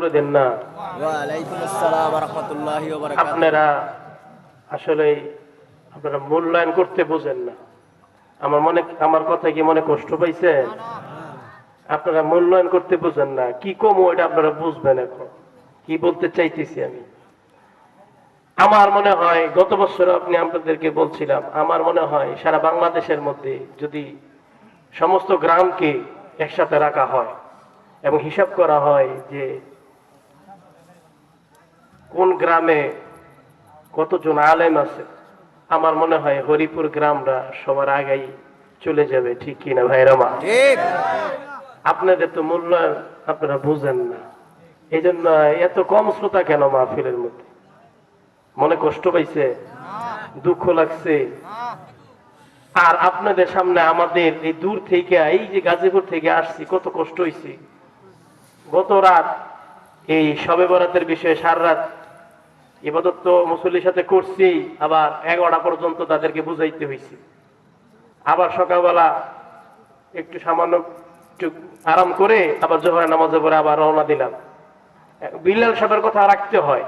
করে দেন না। ওয়ালাইকুম আসসালাম ওয়া রাহমাতুল্লাহি ওয়া বারাকাতুহু। আপনারা আসলে আপনারা মূল্যায়ন করতে বোঝেন না। আমার কথা কি মনে কষ্ট পাইছেন? আপনারা মূল্যায়ন করতে বোঝেন না। কি কম ওইটা আপনারা বুঝবেন। এখন কি বলতে চাইতেছি আমি, আমার মনে হয় গত বছর আপনি আপনাদেরকে বলছিলাম, আমার মনে হয় সারা বাংলাদেশের মধ্যে যদি সমস্ত গ্রামকে একসাথে রাখা হয় এবং হিসাব করা হয় যে কোন গ্রামে কতজন আলেম আছে, আমার মনে হয় হরিপুর গ্রামরা সবার আগেই চলে যাবে। ঠিক কিনা ভাইরা মা? ঠিক। আপনাদের তো মূল্যায়ন আপনারা বুঝেন না, এই জন্য এত কম শ্রোতা কেন মাহফিলের মধ্যে? মনে কষ্ট পাইছে, দুঃখ লাগছে। আর আপনাদের সামনে আমাদের এই দূর থেকে, এই যে গাজীপুর থেকে আসছি, কত কষ্ট হয়েছে। গত রাত এই শবে বরাতের বিষয়ে সারা রাত ইবাদত তো মুসল্লির সাথে করছি, আবার 11টা পর্যন্ত তাদেরকে বুঝাইতে হয়েছে। আবার সকালবেলা একটু সামান্য একটু আরাম করে আবার জোহরের নামাজে পড়ে আবার রওনা দিলাম। বিল্লাল সাহেবের কথা রাখতে হয়,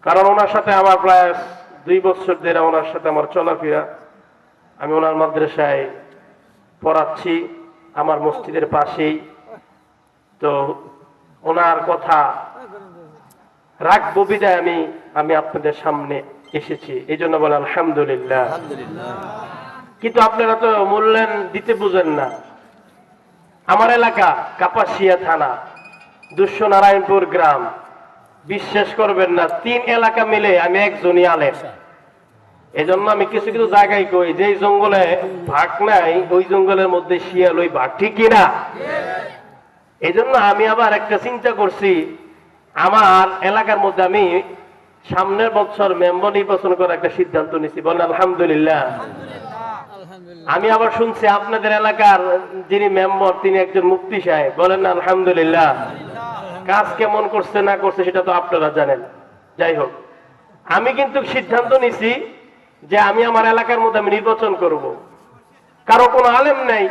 কারণ ওনার সাথে আমার প্রায় 2 বছর ধরে ওনার সাথে আমার চলাফেরা। আমি ওনার মাদ্রাসায় পড়াচ্ছি, আমার মসজিদের পাশেই। তো ওনার কথা রাখবো বিদায় আমি আপনাদের সামনে এসেছি, এই জন্য বলে আলহামদুলিল্লাহ। কিন্তু আপনারা তো মূল্যায়ন দিতে বুঝেন না। আমার এলাকা কাপাসিয়া থানা, দুঃশনারায়ণপুর গ্রাম, বিশ্বাস করবেন না 3 এলাকা মিলে আমি একজনই আলেম। এজন্য আমি কিছু কিছু জায়গায় কই, যে জঙ্গলে ভাগ নাই ওই জঙ্গলের মধ্যে শিয়াল ওই ভাগ, ঠিক কিনা? এই জন্য আমি আবার একটা চিন্তা করছি, আমার এলাকার মধ্যে আমি সামনের বছর মেম্বার নির্বাচন করার একটা সিদ্ধান্ত নিছি। বলেন আলহামদুলিল্লাহ। আমি আবার শুনছি আপনাদের এলাকার যিনি মেম্বার তিনি একজন মুফতি সাহেব। বলেন আলহামদুলিল্লাহ। কাজ কেমন করছে না করছে সেটা তো আপনারা জানেন। যাই হোক, আমি কিন্তু সিদ্ধান্ত নিছি যে আমি আমার এলাকার মধ্যে আমি নির্বাচন করব। কারো কোনো আলেম নাই,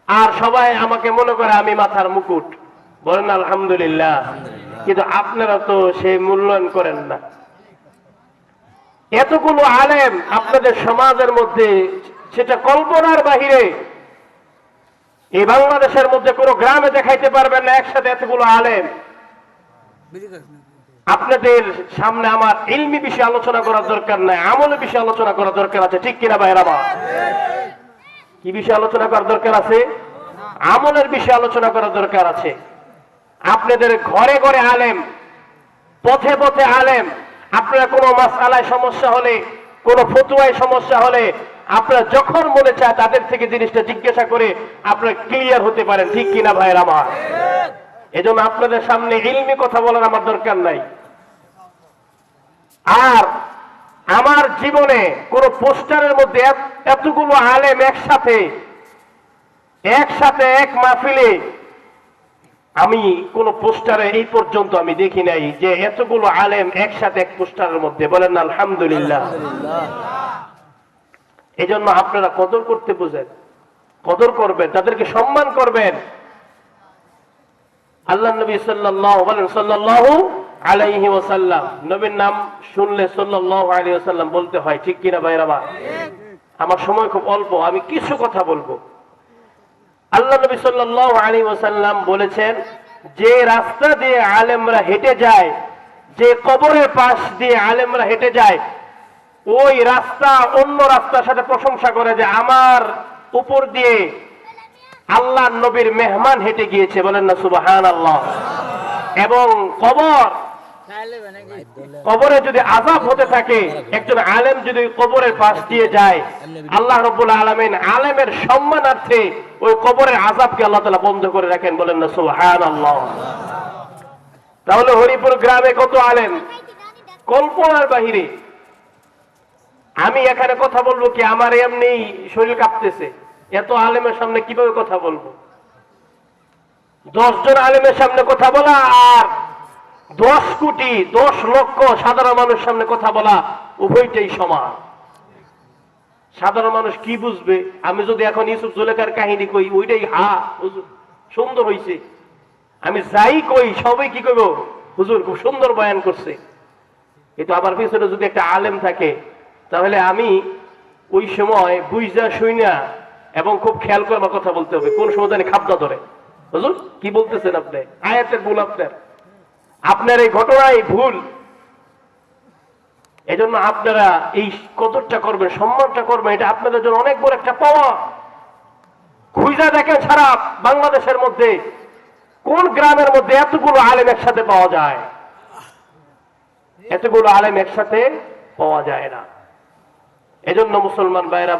আর সবাই আমাকে মনে করে আমি মাথার মুকুট। বলেন আলহামদুলিল্লাহ। কিন্তু আপনারা তো সেই মূল্যায়ন করেন না। এতগুলো আলেম আপনাদের সমাজের মধ্যে, সেটা কল্পনার বাহিরে। এই বাংলাদেশের মধ্যে কোনো গ্রামে দেখাইতে পারবেন না একসাথে এতগুলো আলেম। আপনাদের সামনে আমার ইলমি বিষয়ে আলোচনা করার দরকার নাই, আমলের বিষয়ে আলোচনা করার দরকার আছে। ঠিক কিনা ভাইরা? কি বিষয়ে আলোচনা করার দরকার আছে? আমলের বিষয়ে আলোচনা করার দরকার আছে। আপনাদের ঘরে ঘরে আলেম, পথে পথে আলেম। আপনারা কোনো মাসআলায় সমস্যা হলে, কোনো ফতোয়ায় সমস্যা হলে, আপনারা যখন মনে চায় তাদের থেকে জিনিসটা জিজ্ঞাসা করে আপনারা ক্লিয়ার হতে পারেন। ঠিক কিনা ভাইরা আমার? এজন্য আপনাদের সামনে ইলমি কথা বলার আমার দরকার নাই। আর আমার জীবনে কোন পোস্টারের মধ্যে এতগুলো আলেম একসাথে এক মাহফিলে আমি কোন পোস্টারে এই পর্যন্ত আমি দেখি নাই যে এতগুলো আলেম একসাথে এক পোস্টারের মধ্যে। বলেন আলহামদুলিল্লাহ। এই জন্য আপনারা কদর করতে বুঝেন, কদর করবেন, তাদেরকে সম্মান করবেন। আল্লাহ নবী সাল্লাল্লাহু আলাইহি ওয়াসাল্লাম, নবীর নাম শুনলে সাল্লাল্লাহু আলাইহি ওয়াসাল্লাম বলতে হয়। ঠিক কিনা ভাইরা? আমার সময় খুব অল্প, আমি কিছু কথা বলবো। আল্লাহ নবী সাল্লাল্লাহু আলাইহি ওয়াসাল্লাম বলেছেন, যে রাস্তা দিয়ে আলেমরা হেঁটে যায়, যে কবরের পাশ দিয়ে আলেমরা হেঁটে যায়, ওই রাস্তা অন্য রাস্তার সাথে প্রশংসা করে যে আমার উপর দিয়ে আল্লাহর নবীর মেহমান হেঁটে গিয়েছে। বলেন না সুবহানাল্লাহ। এবং কবরে যদি আযাব হতে থাকে, একজন আলেম যদি কবরের পাশ দিয়ে যায়, আল্লাহ রাব্বুল আলামিন আলেমের সম্মানার্থে ওই কবরের আযাবকে আল্লাহ তাআলা বন্ধ করে রাখেন। বলেন না সুবহানাল্লাহ। তাহলে হরিপুর গ্রামে কত আলেম, কল্পনার বাহিরে। আমি এখানে কথা বলবো কি, আমার এমনি শরীর কাঁপতেছে। এত আলেমের সামনে কিভাবে কথা বলবো? 10 জন আলেমের সামনে কথা বলা আর 10 কোটি 10 লক্ষ সাধারণ মানুষের সামনে কথা বলা, উভয়টাই সমান। সাধারণ মানুষ কি বুঝবে? আমি যদি এখন ইউসুফ জুলেখার কাহিনী কই, ওইটাই সুন্দর হয়েছে। আমি যাই কই সবাই কি করবো, হুজুর খুব সুন্দর বয়ান করছে। কিন্তু আমার পিছনে যদি একটা আলেম থাকে তাহলে আমি ওই সময় বুঝা শুইনা এবং খুব খেয়াল করে আমার কথা বলতে হবে, কোন সময় জানি খাবদা ধরে, হুজুর কি বলতেছেন আপনি, আয়াতের ভুল, আপনার এই ঘটনায় ভুল। এজন্য আপনারা এই কদরটা করবেন, সম্মানটা করবেন, এটা আপনাদের জন্য অনেক বড় একটা পাওয়া। খুঁজা দেখেন সারা বাংলাদেশের মধ্যে কোন গ্রামের মধ্যে এতগুলো আলেম একসাথে পাওয়া যায়, এতগুলো আলেম একসাথে পাওয়া যায় না। এজন্য মুসলমান ভাইরা,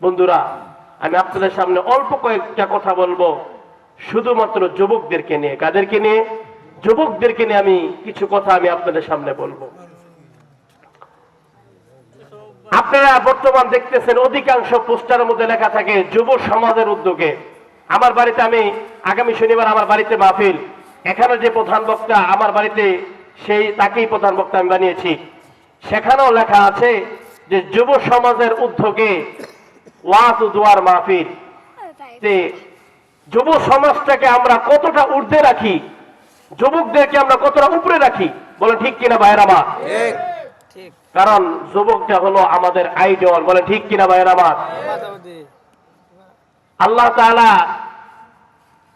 বন্ধুরা আমি আপনাদের সামনে অল্প কয়েকটা কথা বলবো, শুধুমাত্র যুবকদেরকে নিয়ে। কাদেরকে নিয়ে? যুবকদেরকে নিয়ে আমি কিছু কথা আমি আপনাদের সামনে বলবো। আপনারা বর্তমান দেখতেছেন অধিকাংশ পোস্টারের মধ্যে লেখা থাকে যুব সমাজের উদ্যোগে। আমার বাড়িতে, আমি আগামী শনিবার আমার বাড়িতে মাহফিল, এখানে যে প্রধান বক্তা আমার বাড়িতে তাকেই প্রধান বক্তা আমি বানিয়েছি। সেখানেও লেখা আছে যে যুব সমাজের উদ্যোগে ওয়াজ ও দোয়ার মাহফিল। যুব সমাজটাকে আমরা কতটা ঊর্ধ্বে রাখি, যুবকদেরকে আমরা কতটা উপরে রাখি, বলে ঠিক কিনা ভাইয়ের আমার? কারণ যুবকটা হলো আমাদের আইডল, বলে ঠিক কিনা ভাইয়ের আমার? আল্লাহ তাআলা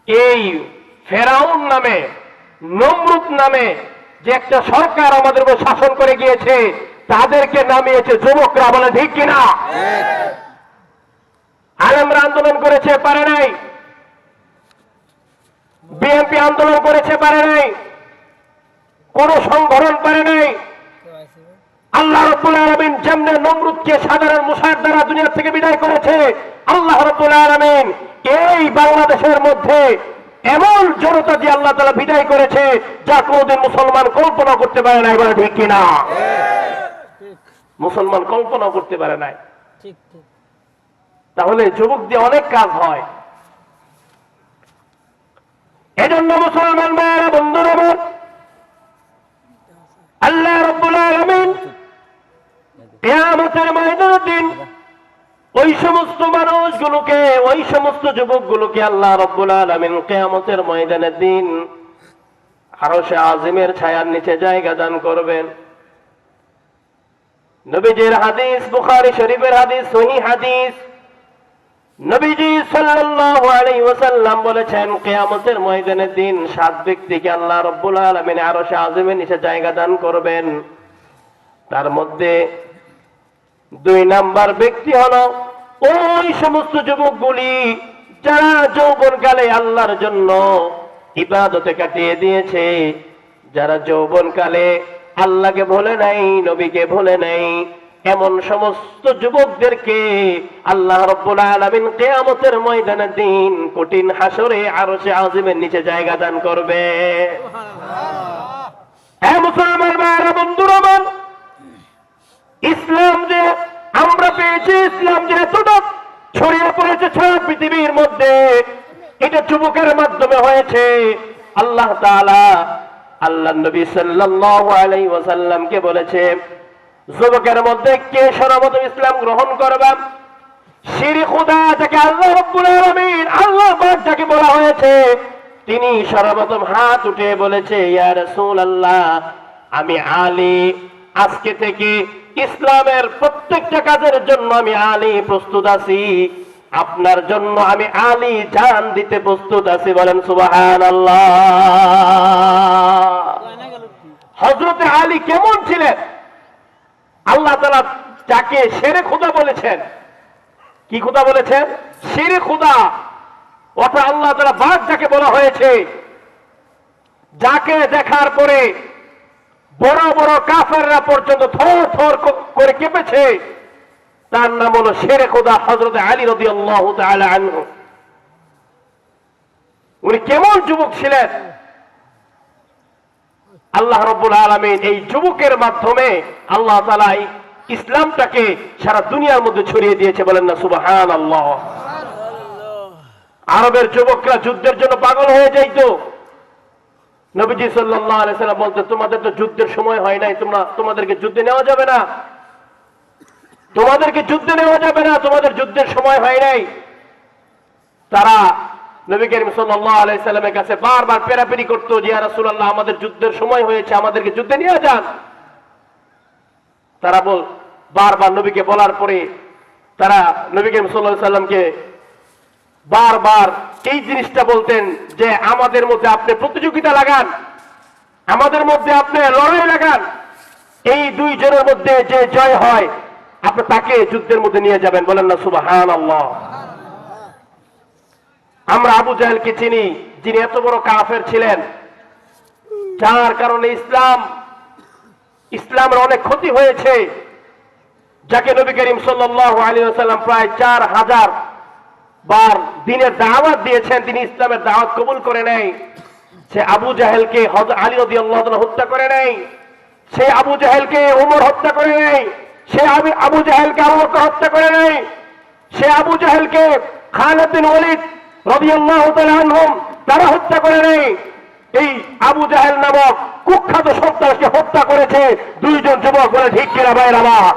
এই ফেরাউন নামে, নমরুদ নামে যে একটা সরকার আমাদের উপর শাসন করে গিয়েছে, তাদেরকে নামিয়েছে যুবকরা, বলে ঠিক কিনা? আলেমরা আন্দোলন করেছে, পারে নাই। বিএনপি আন্দোলন করেছে, পারে নাই। কোন সংগঠন পারে নাই। আল্লাহ রাব্বুল আলামিন যেমনে নমরুদকে সাধারণ মুসার দ্বারা দুনিয়া থেকে বিদায় করেছে, আল্লাহ রাব্বুল আলামিন এই বাংলাদেশের মধ্যে এমন জনতা দিয়ে আল্লাহ তাআলা বিদায় করেছে যা কোনদিন মুসলমান কল্পনা করতে পারে নাই, বলে ঠিক কিনা? মুসলমান কল্পনা করতে পারে নাই। তাহলে যুবক দিয়ে অনেক কাজ হয়। এজন্য মুসলমান ভাইয়েরা, বন্ধুরা, আল্লাহ রাব্বুল আলামিন কিয়ামতের ময়দানের দিন ওই সমস্ত মানুষগুলোকে, ওই সমস্ত যুবকগুলোকে আল্লাহ রাব্বুল আলামিন কিয়ামতের ময়দানের দিন আরশে আজিমের ছায়ার নিচে জায়গা দান করবেন। নবীজির হাদিস, বুখারী শরীফের হাদিস, সহিহ হাদিস, নবীজি সাল্লাল্লাহু আলাইহি ওয়াসাল্লাম বলেছেন কিয়ামতের ময়দানের দিন 7 ব্যক্তিকে আল্লাহ রাব্বুল আলামিন আরশে আজিমের নিচে জায়গা দান করবেন। তার মধ্যে 2 নাম্বার ব্যক্তি হলো ওই সমস্ত যুবকগুলি যারা যৌবনকালে আল্লাহর জন্য ইবাদতে কাটিয়ে দিয়েছে, যারা যৌবনকালে আল্লাহকে ভুলে নাই, নবীকে ভুলে নাই, এমন সমস্ত যুবকদেরকে আল্লাহ রাব্বুল আলামিন কিয়ামতের ময়দানের দিন কঠিন হাসরে আরশে আজিমের নিচে জায়গা দান করবে। হে মুসলমান ভাইরা, বন্ধুরা আমার, ইসলাম যে আমরা পেয়েছি, ইসলাম যে এতটা ছড়িয়ে পড়েছে সারা পৃথিবীর মধ্যে, এটা যুবকের মাধ্যমে হয়েছে। আল্লাহ তাআলা আল্লাহর নবী সাল্লাল্লাহু আলাইহি ওয়াসাল্লামকে বলেছে যুবকের মধ্যে কে সর্বপ্রথম ইসলাম গ্রহণ করবে? শিরক খুদা, যাকে আল্লাহ রাব্বুল আলামিন, আল্লাহ পাক যাকে বলা হয়েছে, তিনি সর্বপ্রথম হাত উঠে বলেছে, ইয়া রাসূলুল্লাহ, আমি আলী, আজকে থেকে ইসলামের প্রত্যেকটা কাজের জন্য আমি আলী প্রস্তুত আছি, আপনার জন্য আমি আলী জান দিতে প্রস্তুত আছি। বলেন সুবহানাল্লাহ। হযরত আলী কেমন ছিলেন? আল্লাহ তাআলা যাকে শেরে খুদা বলেছেন, কি খুদা বলেছেন? শেরে খুদা, অর্থাৎ আল্লাহ তাআলা বাঘ যাকে বলা হয়েছে, যাকে দেখার পরে বড় বড় কাফেররা পর্যন্ত থর থর করে কেঁপেছে, তার নাম হলো শেরে খুদা হযরত আলী রাদিয়াল্লাহু তাআলা আনহু। উনি কেমন যুবক ছিলেন? আল্লাহ রাব্বুল আলামিন এই যুবকের মাধ্যমে আল্লাহ তাআলা ইসলামটাকে সারা দুনিয়ার মধ্যে ছড়িয়ে দিয়েছে। বলেন না সুবহানাল্লাহ। আরবের যুবকরা যুদ্ধের জন্য পাগল হয়ে যাইতো। নবীজি সাল্লাল্লাহু আলাইহি সাল্লাম বলতেন, তোমাদের তো যুদ্ধের সময় হয় নাই, তোমাদেরকে যুদ্ধে নেওয়া যাবে না, তোমাদেরকে যুদ্ধে নেওয়া যাবে না, তোমাদের যুদ্ধের সময় হয় নাই। তারা নবী করিম সাল্লাল্লাহু আলাইহি সাল্লামের কাছে বারবার পেরাপেরি করতো যে ইয়া রাসূলুল্লাহ আমাদের যুদ্ধের সময় হয়েছে, আমাদেরকে যুদ্ধে নিয়ে যান। তারা বারবার নবীকে বলার পরে তারা নবী করিম সাল্লাল্লাহু আলাইহি সাল্লামকে বারবার এই জিনিসটা বলতেন যে আমাদের মধ্যে আপনি প্রতিযোগিতা লাগান, আমাদের মধ্যে আপনি লড়াই লাগান, এই দুই জনের মধ্যে যে জয় হয় আপনি তাকে যুদ্ধের মধ্যে নিয়ে যাবেন। বলেন না সুবহানাল্লাহ। আমরা আবু জাহেলকে চিনি, যিনি এত বড় কাফের ছিলেন, যার কারণে ইসলামের অনেক ক্ষতি হয়েছে, যাকে নবী করিম সাল্লাল্লাহু আলাইহি ওয়াসাল্লাম প্রায় 4000 বার দ্বীনের দাওয়াত দিয়েছেন, তিনি ইসলামের দাওয়াত কবুল করে নেই। সে আবু জাহেলকে হযরত আলী রাদিয়াল্লাহু তাআলা হত্যা করে নেই, সে আবু জাহেলকে ওমর হত্যা করে নেই, সে আবু জাহেলকে আবু বকর হত্যা করে নেই, সে আবু জাহেলকে খালিদ বিন ওয়ালিদ রাদিয়াল্লাহু তাআলা আনহুম তারা হত্যা করে নেই। এই আবু জাহেল নামক কুখ্যাত সন্ত্রাসকে হত্যা করেছে দুইজন যুবক। বলে ঠিক কিনা ভাইরা আমার?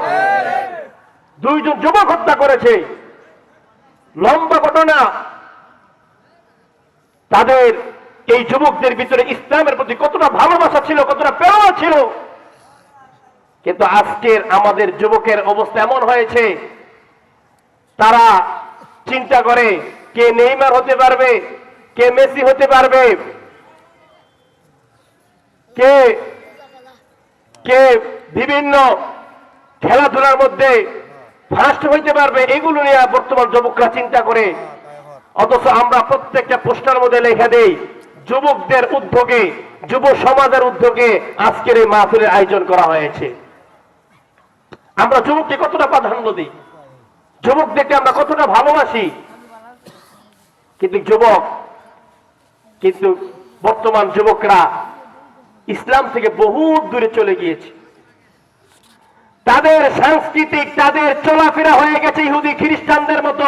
দুইজন যুবক হত্যা করেছে। লম্বা ঘটনা। তাদের এই যুবকদের ভিতরে ইসলামের প্রতি কতটা ভালোবাসা ছিল, কতটা প্রেরণা ছিল। কিন্তু আজকের আমাদের যুবকের অবস্থা এমন হয়েছে, তারা চিন্তা করে কে নেইমার হতে পারবে, কে মেসি হতে পারবে, কে কে বিভিন্ন খেলাধুলার মধ্যে ফার্স্ট হইতে পারবে, এগুলো নিয়ে বর্তমান যুবকরা চিন্তা করে। অথচ আমরা প্রত্যেকটা পোস্টার মধ্যে লেখা দেই যুবকদের উদ্যোগে, যুব সমাজের উদ্যোগে আজকের এই মাহফিলের আয়োজন করা হয়েছে। আমরা যুবককে কতটা প্রাধান্য দিই, যুবকদেরকে আমরা কতটা ভালোবাসি, কিন্তু বর্তমান যুবকরা ইসলাম থেকে বহুত দূরে চলে গিয়েছে। তাদের সাংস্কৃতিক, তাদের চলাফেরা হয়ে গেছে ইহুদি খ্রিস্টানদের মতো,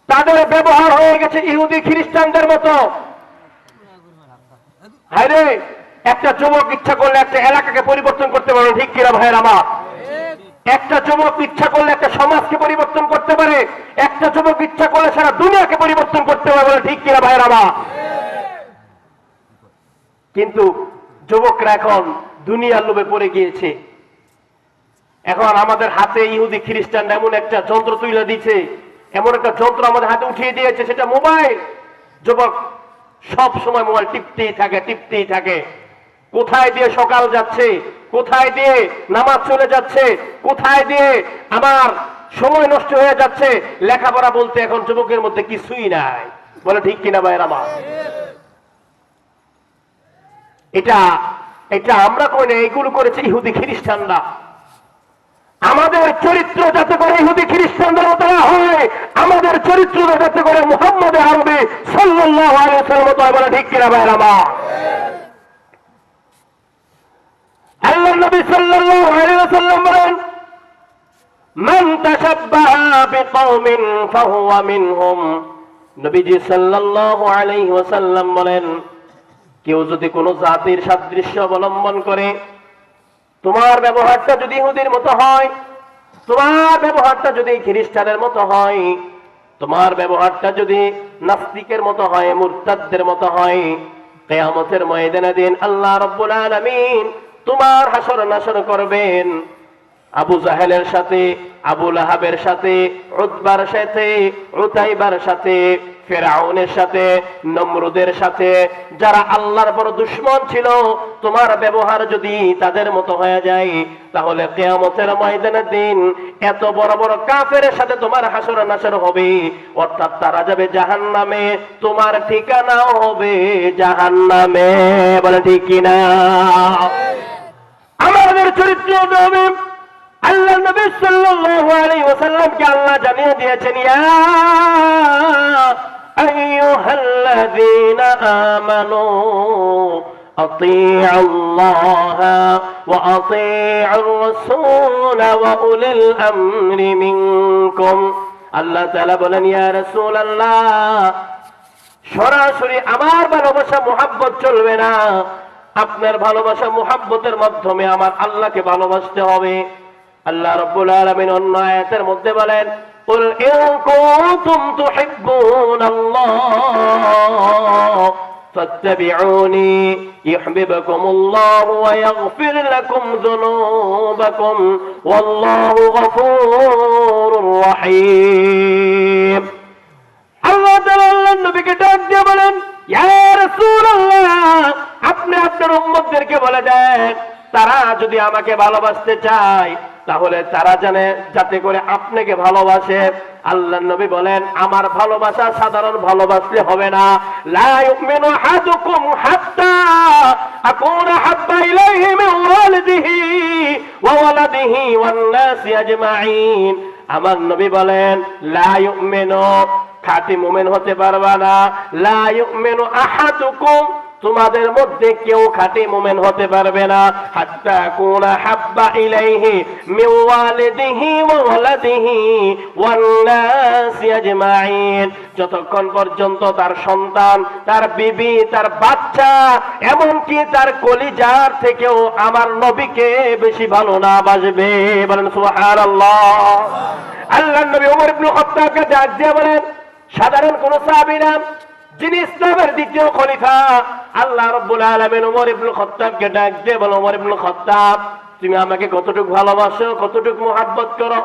তাদের ব্যবহার হয়ে গেছে ইহুদি খ্রিস্টানদের মতো। হায়রে, একটা যুবক ইচ্ছা করলে একটা এলাকাকে পরিবর্তন করতে পারে, ঠিক কিনা ভাইয়ের আমার? একটা যুবক ইচ্ছা করলে একটা সমাজকে পরিবর্তন করতে পারে, একটা যুবক ইচ্ছা করলে সারা দুনিয়াকে পরিবর্তন করতে পারে, ঠিক কিনা ভাইয়ের আমার? কিন্তু যুবকরা এখন দুনিয়ার লোভে পড়ে গিয়েছে। এখন আমাদের হাতে ইহুদি খ্রিস্টান এমন একটা যন্ত্র তুলে দিচ্ছে, এমন একটা যন্ত্র আমাদের হাতে উঠিয়ে দিয়েছে, সেটা মোবাইল। যুবক সব সময় মোবাইল টিপতেই থাকে। কোথায় দিয়ে সকাল যাচ্ছে, কোথায় দিয়ে নামাজ চলে যাচ্ছে, কোথায় দিয়ে আমার সময় নষ্ট হয়ে যাচ্ছে। লেখাপড়া বলতে এখন যুবকের মধ্যে কিছুই নাই। বলে ঠিক কিনা ভাইয়ের আমার? এটা আমরা করি না, এগুলো করেছে ইহুদি খ্রিস্টানরা। আমাদের চরিত্র যাতে করে ইহুদি খ্রিস্টানদের মতো না হয়, আমাদের চরিত্র যাতে করে মুহাম্মদ আরবি সাল্লাল্লাহু আলাইহি ওয়াসাল্লাম মতো হয়। বলে ঠিক কিনা ভাইয়ের আমার? আল্লাহর নবী সাল্লাল্লাহু আলাইহি ওয়াসাল্লাম বলেন, মান তাশাব্বাহা বিকওমিন ফাহুয়া মিনহুম। নবীজি সাল্লাল্লাহু আলাইহি ওয়াসাল্লাম বলেন, কেউ যদি কোনো জাতির সাদৃশ্য অবলম্বন করে, তোমার ব্যবহারটা যদি ইহুদির মতো হয়, তোমার ব্যবহারটা যদি খ্রিস্টানের মতো হয়, তোমার ব্যবহারটা যদি নাস্তিকের মতো হয়, মুরতাদদের মতো হয়, কিয়ামতের ময়দানে দিন আল্লাহ রাব্বুল আলামিন তোমার হাসর নাসর করবেন আবু জাহেলের সাথে, আবু লাহাবের সাথে, উতবার সাথে, উতাইবার সাথে, ফেরাউনের সাথে, নমরুদের সাথে, যারা আল্লাহর বড় দুশমন ছিল। তোমার ব্যবহার যদি তাদের মতো হয়ে যায়, তাহলে কিয়ামতের ময়দানের দিন এত বড় বড় কাফেরের সাথে তোমার হাসর নাসর হবে, অর্থাৎ তারা যাবে জাহান্নামে, তোমার ঠিকানাও হবে জাহান্নামে। বলে ঠিক কিনা? আমাদের চরিত্র হবে। আল্লাহ নবী সাল্লাল্লাহু আলাইহি ওয়াসাল্লামকে আল্লাহ জানিয়ে দিয়েছেন, ইয়া আইয়ুহাল্লাযীনা আমানু আতিউল্লাহা ওয়া আতিউর রাসূল ওয়া উলিল আমরি মিনকুম। আল্লাহ তাআলা বলেন, ইয়া রাসূলুল্লাহ, সরাসরি আমার ভালোবাসা মুহাব্বত চলবে না, আপনার ভালোবাসা মুহাব্বতের মাধ্যমে আমার আল্লাহকে ভালোবাসতে হবে। আল্লাহ রাব্বুল আলামিন অন্য আয়াতের মধ্যে বলেন, قل إن كنتم تحبون الله فاتبعوني يحببكم الله ويغفر لكم ذنوبكم والله غفور رحيم আল্লাহ তাআলা আল্লাহর নবীকে ডাক দিয়ে বলেন, ইয়া রাসূলুল্লাহ, আপনি আপনার উম্মতদেরকে বলে দেন, তারা যদি আমাকে ভালোবাসতে চায় তাহলে তারা জানে যাতে করে আপনাকে ভালোবাসে। আল্লাহর নবী বলেন, আমার ভালোবাসা সাধারণ ভালোবাসলে হবে না। লা ইউমিনু আহাদুকুম হাত্তা আকুনা হাব্বা ইলাইহি মিন ওয়ালিদিহি ওয়া ওয়ালাদিহি ওয়ান নাসি আজমাইন। আমার নবী বলেন, লা ইউমিনু, খাঁটি মুমিন হতে পারবা না। লা ইউমিনু আহাদুকুম, তোমাদের মধ্যে কেউ খাঁটি মুমিন হতে পারবে না। হাত্তা কুনা হাব্বা ইলাইহি মিন ওয়ালিদিহি ওয়া ওয়ালাদিহি ওয়ান নাসি আজমাইন, যতক্ষণ পর্যন্ত তার সন্তান, তার বিবি, তার বাচ্চা, এমনকি তার কলিজার থেকেও আমার নবীকে বেশি ভালো না বাসবে। বলেন সুবহানাল্লাহ। আল্লাহর নবী ওমর ইবনে খাত্তাবকে ডাক দিয়ে বলেন, সাধারণ কোন সাহাবী না, যিনি ইসলামের দ্বিতীয় খলিফা, আল্লাহ রাব্বুল আলামিন ওমর ইবনে খাত্তাবকে ডাক দিয়ে বলে, ওমর ইবনে খাত্তাব, তুমি আমাকে কতটুকু ভালোবাসো, কতটুকু মুহাব্বত করো?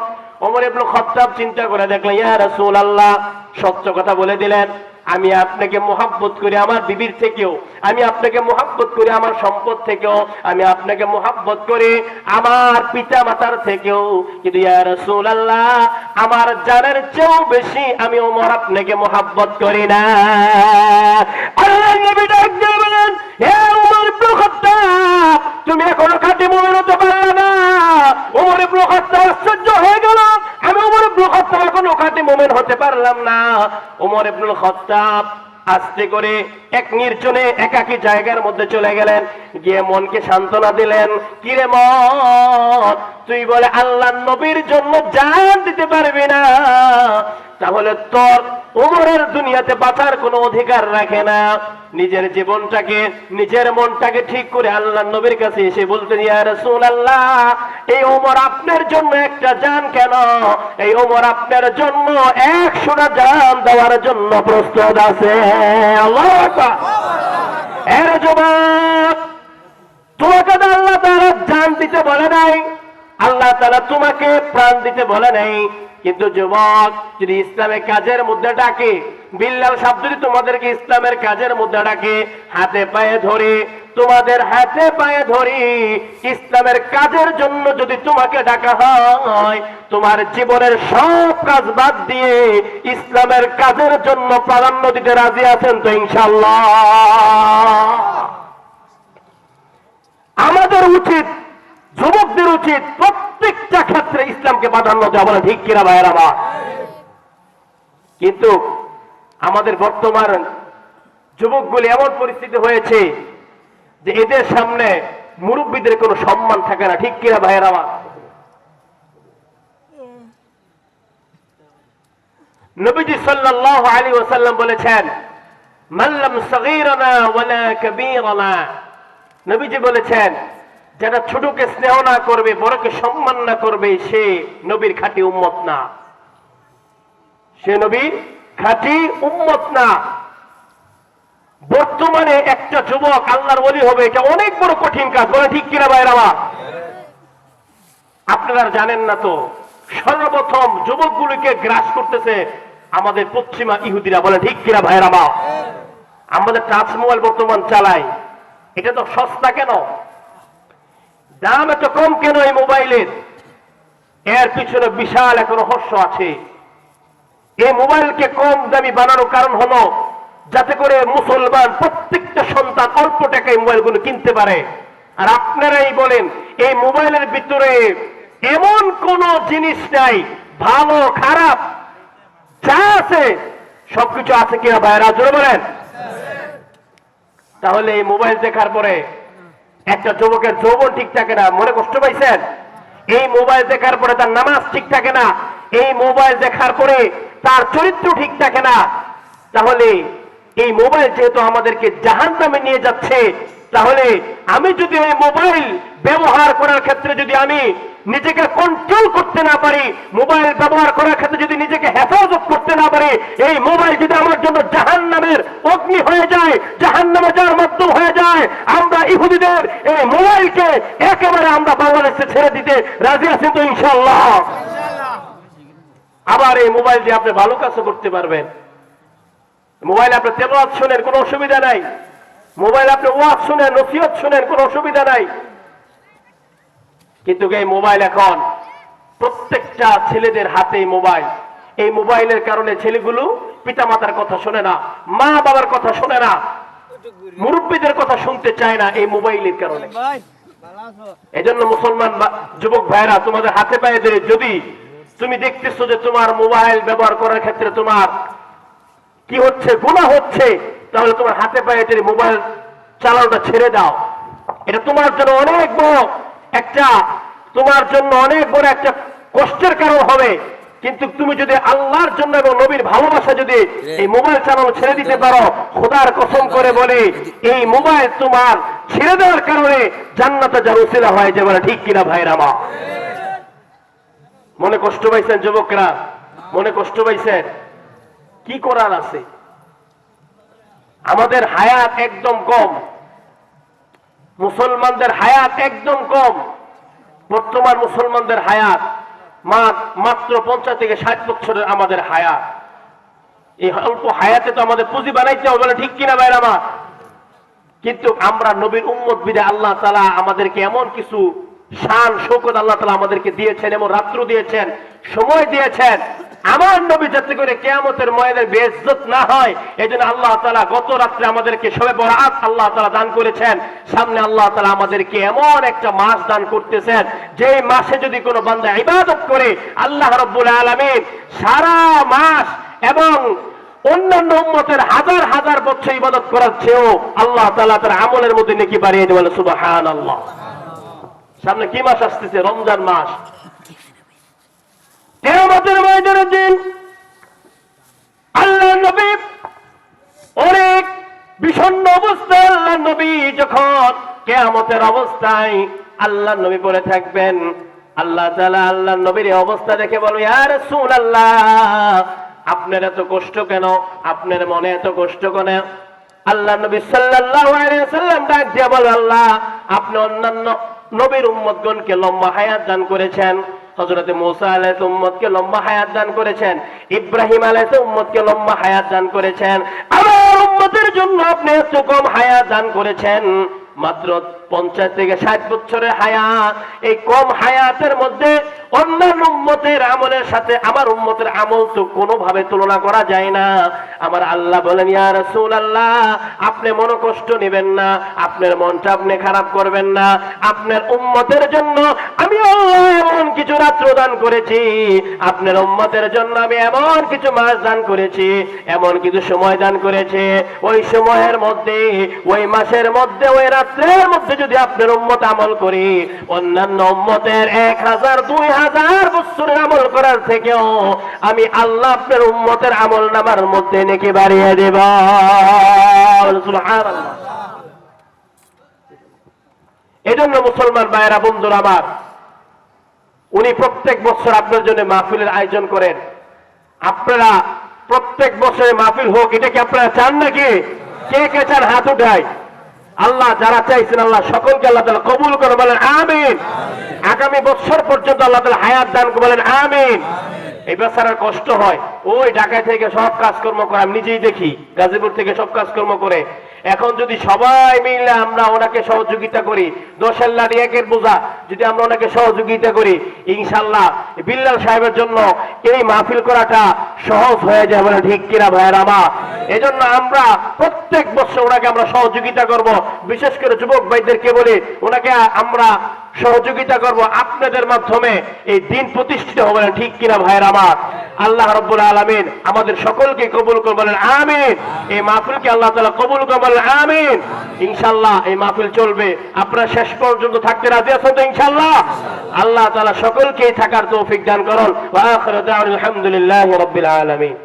ওমর ইবনে খাত্তাব চিন্তা করে দেখলেন, ইয়া রাসূলুল্লাহ, সত্য কথা বলে দিলেন, আমি আপনাকে মুহাব্বত করি আমার বিবির থেকেও, আমি আপনাকে মুহাব্বত করি আমার সম্পদ থেকেও, আমি আপনাকে মুহাব্বত করি আমার পিতা মাতার থেকেও, কিন্তু ইয়া রাসূলুল্লাহ, আমার জানের চেয়েও বেশি আমি ওমর আপনাকে মুহাব্বত করি না। আল্লাহর নবী ডাক দিয়ে বলেন, হে ওমর ইবনে খাত্তাব, তুমি এখনো খাঁটি মুমিন হতে পারলে না। ওমর ইবনে খাত্তাব আশ্চর্য হয়ে গেল, আমি ওমর ইবনে খাত্তাব এখনো খাঁটি মুমিন হতে পারলাম না। ওমর ইবনে খাত্তাব আস্তে করে এক নির্জনে একাকী জায়গার মধ্যে চলে গেলেন, গিয়ে মনকে সান্ত্বনা দিলেন, কিরে মন, তুই বলে আল্লাহর নবীর জন্য জান দিতে পারবি না, তাহলে তোর ওমরের দুনিয়াতে বাঁচার কোনো অধিকার রাখে না। নিজের জীবনটাকে, নিজের মনটাকে ঠিক করে আল্লাহর নবীর কাছে এসে বলতে, ইয়া রাসূলুল্লাহ, এই ওমর আপনার জন্য একটা জান কেন, এই ওমর আপনার জন্য 100টা জান দেওয়ার জন্য প্রস্তুত আছে। আল্লাহু আকবার। এর জবাব, তোমাকে তো আল্লাহ তাআলা জান দিতে বলে নাই, আল্লাহ তাআলা তোমাকে প্রাণ দিতে বলে নাই, কিন্তু যুবক যদি ইসলামের কাজের মধ্যে ডাকে, বিল্লাল সাহেব যদি তোমাদেরকে ইসলামের কাজের মধ্যে ডাকে, হাতে পায়ে ধরে, তোমাদের হাতে পায়ে ধরি ইসলামের কাজের জন্য যদি তোমাকে ডাকা হয়, তোমার জীবনের সব কাজ বাদ দিয়ে ইসলামের কাজের জন্য প্রাধান্য দিতে রাজি আছেন তো ইনশাআল্লাহ? আমাদের উচিত, যুবকদের উচিত প্রত্যেকটা ক্ষেত্রে ইসলামকে প্রাধান্য দেওয়া। বলে ঠিক কিনা ভাইয়েরা আমার? কিন্তু আমাদের বর্তমান যুবকগুলি এমন পরিস্থিতি হয়েছে যে এদের সামনে মুরব্বীদের কোনো সম্মান থাকে না। ঠিক কিনা ভাইয়েরা আমার? নবীজি সাল্লাল্লাহু আলাইহি ওয়াসাল্লাম বলেছেন, মাল্লাম সগীরানা ওয়ালা কাবীরানা, নবীজি বলেছেন, যারা ছোটকে স্নেহ না করবে, বড়কে সম্মান না করবে, সে নবীর খাঁটি উম্মত না, সে নবীর খাঁটি উম্মত না। বর্তমানে একটা যুবক আল্লাহর ওলি হবে, এটা অনেক বড় কঠিন কাজ। বলে ঠিক কিনা ভাইরা? আপনারা জানেন না তো, সর্বপ্রথম যুবকগুলিকে গ্রাস করতেছে আমাদের পশ্চিমা ইহুদিরা। বলে ঠিক কিনা ভাইরা? আমাদের টাচ মোবাইল বর্তমান চালাই, এটা তো সস্তা কেন, দাম এত কম কেন এই মোবাইলের? এর পিছনে বিশাল এক রহস্য আছে। এই মোবাইলকে কম দামি বানানোর কারণ হলো যাতে করে মুসলমান প্রত্যেকটা সন্তান অল্প টাকায় মোবাইলগুলো কিনতে পারে। আর আপনারাই বলেন, এই মোবাইলের ভিতরে এমন কোন জিনিস নাই, ভালো খারাপ যা আছে সবকিছু আছে কিনা ভাইরা? জোরে বলেন। তাহলে এই মোবাইল দেখার পরে একটা যুবকের যৌবন ঠিক থাকে না, মনে কষ্ট পাইছেন? এই মোবাইল দেখার পরে তার নামাজ ঠিক থাকে না, এই মোবাইল দেখার পরে তার চরিত্র ঠিক থাকে না। তাহলে এই মোবাইল যেহেতু আমাদেরকে জাহান্নামে নিয়ে যাচ্ছে, তাহলে আমি যদি এই মোবাইল ব্যবহার করার ক্ষেত্রে যদি আমি নিজেকে কন্ট্রোল করতে না পারি, মোবাইল ব্যবহার করার ক্ষেত্রে যদি নিজেকে হেফাজত করতে না পারি, এই মোবাইল যদি আমার জন্য জাহান্নামের অগ্নি হয়ে যায়, জাহান্নামে যাওয়ার মাধ্যম হয়ে যায়, আমরা ইহুদিদের এই মোবাইলকে একেবারে আমরা বাংলাদেশে ছেড়ে দিতে রাজি আছেন তো ইনশাআল্লাহ? আবার এই মোবাইল দিয়ে আপনি ভালো কাজও করতে পারবেন। মোবাইলে আপনি তেলাওয়াত শুনেন, কোনো অসুবিধা নাই। মোবাইলে আপনি ওয়াজ শুনেন, নসিহত শুনেন, কোনো অসুবিধা নাই। কিন্তু এই মোবাইল এখন প্রত্যেকটা ছেলেদের হাতে মোবাইল। এই মোবাইলের কারণে ছেলেগুলো পিতামাতার কথা শোনে না, মা বাবার কথা শোনে না, মুরব্বীদের কথা শুনতে চায় না এই মোবাইলের কারণে। এজন্য মুসলমান যুবক ভাইরা, তোমাদের হাতে পায়ে ধরে যদি তুমি দেখতেছো যে তোমার মোবাইল ব্যবহার করার ক্ষেত্রে তোমার কি হচ্ছে, গুনাহ হচ্ছে, তাহলে তোমার হাতে পায়ে ধরে মোবাইল চালানোটা ছেড়ে দাও। এটা তোমার জন্য অনেক বড় একটা, তোমার জন্য অনেক বড় একটা কষ্টের কারণ হবে। কিন্তু তুমি যদি আল্লাহর জন্য এবং নবীর ভালোবাসা যদি এই মোবাইল চালানো ছেড়ে দিতে পারো, খোদার কসম করে বলে এই মোবাইল তোমার ছেড়ে দেওয়ার কারণে জান্নাতে যার উসিলা হয় যে, বলে ঠিক কিনা ভাইরা মা? মনে কষ্ট পাইছেন যুবকরা? মনে কষ্ট পাইছেন? কি করার আছে? আমাদের হায়াত একদম কম, মুসলমানদের হায়াত একদম কম। বর্তমান মুসলমানদের হায়াত মাত্র 50 থেকে 60 বছরের আমাদের হায়াত। এই অল্প হায়াতে তো আমাদের পুঁজি বানাইতে হবে, ঠিক কিনা ভাইরা আমার? কিন্তু আমরা নবীর উম্মত বিদে আল্লাহ তাআলা আমাদেরকে এমন কিছু শান শৌকত আল্লাহ তাআলা আমাদেরকে দিয়েছেন, এমন রাত্র দিয়েছেন, সময় দিয়েছেন, আমার নবী যাতে করে কিয়ামতের ময়দানে বেইজ্জত না হয়, এজন্য আল্লাহ তাআলা গত রাত্রে আমাদেরকে শবে বরাত আল্লাহ তাআলা দান করেছেন। সামনে আল্লাহ তাআলা আমাদেরকে এমন একটা মাস দান করতেছেন, যে মাসে যদি কোনো বান্দা ইবাদত করে, আল্লাহ রাব্বুল আলামিন সারা মাস এবং অন্যান্য উম্মতের হাজার হাজার বছর ইবাদত করার চেয়েও আল্লাহ তাআলা তার আমলের মধ্যে নেকি বাড়িয়ে দেবেন। সুবহানাল্লাহ। সামনে কি মাস আসতেছে? রমজান মাস। কিয়ামতের ময়দানের দিন আল্লাহ নবী অনেক বিষণ্ণ অবস্থায়, আল্লাহ নবী যখন কিয়ামতের অবস্থায় আল্লাহ নবী বলে থাকবেন, আল্লাহ তাআলা আল্লাহ নবীর এই অবস্থা দেখে বলবে, ইয়া রাসূলুল্লাহ, আপনার এত কষ্ট কেন? আপনার মনে এত কষ্ট কেন? আল্লাহ নবী সাল্লাল্লাহু আলাইহি ওয়াসাল্লাম ডাক দিয়ে বলে, আল্লাহ আপনি অন্যান্য নবীর উম্মতগণকে লম্বা হায়াত দান করেছেন। হযরত মুসা আলাইহিস উম্মতকে লম্বা হায়াত দান করেছেন, ইব্রাহিম আলাইহিস উম্মতকে লম্বা হায়াত দান করেছেন। আমার উম্মতের জন্য আপনি এত কম হায়াত দান করেছেন, মাত্র 50 থেকে 60 বছরের হায়াত। এই কম হায়াতের মধ্যে অন্যান্য উম্মতের আমলের সাথে আমার উম্মতের আমল তো কোনোভাবে তুলনা করা যায় না। আমার আল্লাহ বলেন, ইয়া রাসূলুল্লাহ, আপনি মন কষ্ট নেবেন না, আপনার মনটা আপনি খারাপ করবেন না। আপনার উম্মতের জন্য আমি আল্লাহ এমন কিছু রাত্র দান করেছি, আপনার উম্মতের জন্য আমি এমন কিছু মাস দান করেছি, এমন কিছু সময় দান করেছি। ওই সময়ের মধ্যে, ওই মাসের মধ্যে, ওই রাত্রের মধ্যে যদি আপনার উম্মত আমল করি, অন্যান্য উম্মতের 1000 2000 বছরের আমল করার থেকেও আমি আল্লাহ আপনার উম্মতের আমল নামার মধ্যে নেকি বাড়িয়ে দেব। সুবহানাল্লাহ। এজন্য মুসলমান ভাইরা, বন্ধুরা আমার, উনি প্রত্যেক বছর আপনার জন্য মাহফিলের আয়োজন করেন। আপনারা প্রত্যেক বছরে মাহফিল হোক, এটা কি আপনারা চান নাকি? কে কে চান হাত উঠায়। আল্লাহ যারা চাইছেন আল্লাহ সকলকে আল্লাহ তাআলা কবুল করে, বলেন আমিন। আগামী বছর পর্যন্ত আল্লাহ তাআলা হায়াত দান করে, বলেন আমিন। এই বেচারার কষ্ট হয়, ওই ঢাকা থেকে সব কাজকর্ম করে, আমি নিজেই দেখি, গাজীপুর থেকে সব কাজকর্ম করে। এখন যদি সবাই মিলে আমরা ওনাকে সহযোগিতা করি, 10 লাখ একের বোঝা যদি আমরা ওনাকে সহযোগিতা করি, ইনশাআল্লাহ বিল্লাল সাহেবের জন্য এই মাহফিল করাটা সহজ হয়ে যাবে, বলে ঠিক কিনা ভাইয়েরা আমার? এজন্য আমরা প্রত্যেক বছর ওনাকে আমরা সহযোগিতা করব। বিশেষ করে যুবক ভাইদেরকে বলি, ওনাকে আমরা সহযোগিতা করব। আপনাদের মাধ্যমে এই দিন প্রতিষ্ঠিত হবে, ঠিক কিনা ভাইয়েরা আমার? আল্লাহ রাব্বুল আলামিন আমাদের সকলকে কবুল করুন, বলেন আমিন। এই মাহফিলকে আল্লাহ তাআলা কবুল করুন, বলেন আমিন। ইনশাআল্লাহ এই মাহফিল চলবে, আপনারা শেষ পর্যন্ত থাকতে রাজি আছেন তো ইনশাআল্লাহ? আল্লাহ তাআলা সকলকেই থাকার তৌফিক দান করুন। ওয়া আখিরু দাওয়ানা আলহামদুলিল্লাহি রাব্বিল আলামিন।